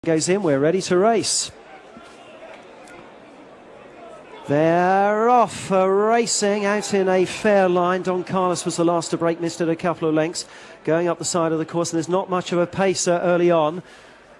Goes in, we're ready to race. They're off racing out in a fair line. Don Carlos was the last to break, missed it a couple of lengths. Going up the side of the course, and there's not much of a pacer early on.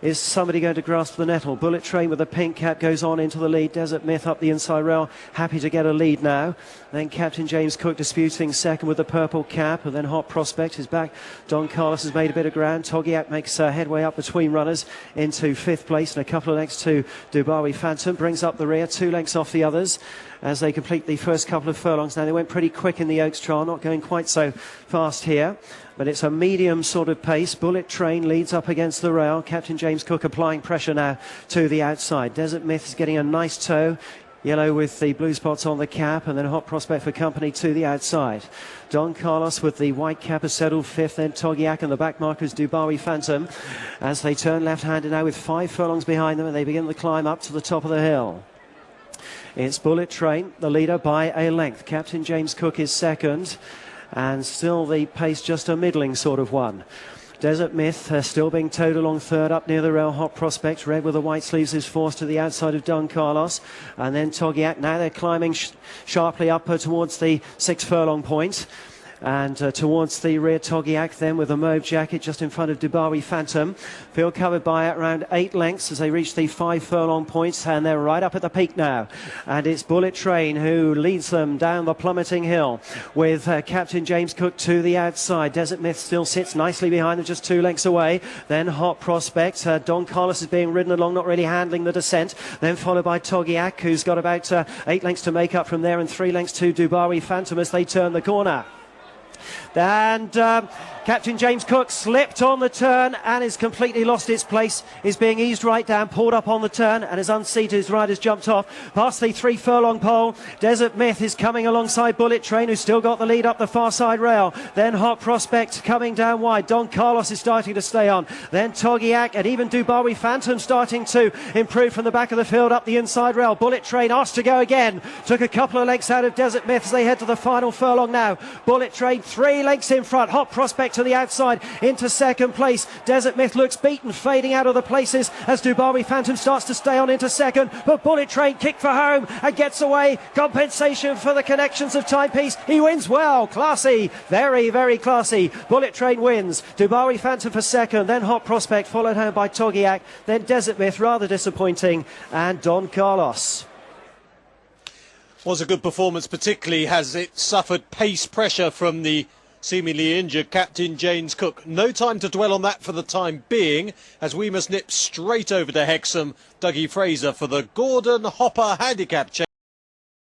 Is somebody going to grasp the nettle? Bullet Train with a pink cap goes on into the lead. Desert Myth up the inside rail, happy to get a lead now. Then Captain James Cook disputing second with the purple cap, and then Hot Prospect is back. Don Carlos has made a bit of ground. Togiak makes headway up between runners into fifth place, and a couple of lengths to Dubai Phantom, brings up the rear, 2 lengths off the others as they complete the first couple of furlongs. Now they went pretty quick in the Oaks trial, not going quite so fast here, but it's a medium sort of pace. Bullet Train leads up against the rail. Captain James Cook applying pressure now to the outside. Desert Myth is getting a nice toe, yellow with the blue spots on the cap, and then Hot Prospect for company to the outside. Don Carlos with the white cap has settled fifth, then Togiak and the back markers Dubai Phantom as they turn left-handed now with 5 furlongs behind them, and they begin the climb up to the top of the hill. It's Bullet Train, the leader by a length. Captain James Cook is second, and still the pace just a middling sort of one. Desert Myth still being towed along third up near the rail. Hot Prospect, red with the white sleeves, is forced to the outside of Don Carlos. And then Togiak, now they're climbing sharply up towards the 6 furlong point. And towards the rear, Togiak then with a mauve jacket just in front of Dubai Phantom. Field covered by around 8 lengths as they reach the 5 furlong points, and they're right up at the peak now. And it's Bullet Train who leads them down the plummeting hill with Captain James Cook to the outside. Desert Myth still sits nicely behind them, just 2 lengths away. Then Hot Prospect. Don Carlos is being ridden along, not really handling the descent. Then followed by Togiak, who's got about 8 lengths to make up from there, and 3 lengths to Dubai Phantom as they turn the corner. And Captain James Cook slipped on the turn and has completely lost its place, is being eased right down, pulled up on the turn, and has unseated. His rider's jumped off past the 3 furlong pole. Desert Myth is coming alongside Bullet Train, who's still got the lead up the far side rail. Then Hot Prospect coming down wide. Don Carlos is starting to stay on. Then Togiak and even Dubai Phantom starting to improve from the back of the field up the inside rail. Bullet Train asked to go again. Took a couple of lengths out of Desert Myth as they head to the final furlong now. Bullet Train 3 lengths in front. Hot Prospect to the outside into second place. Desert Myth looks beaten, fading out of the places as Dubai Phantom starts to stay on into second, but Bullet Train kick for home and gets away. Compensation for the connections of Timepiece. He wins well. Classy. Very, very classy. Bullet Train wins. Dubai Phantom for second, then Hot Prospect followed home by Togiak, then Desert Myth, rather disappointing, and Don Carlos. Was a good performance, particularly as it suffered pace pressure from the seemingly injured Captain James Cook. No time to dwell on that for the time being, as we must nip straight over to Hexham. Dougie Fraser for the Gordon Hopper Handicap Chain.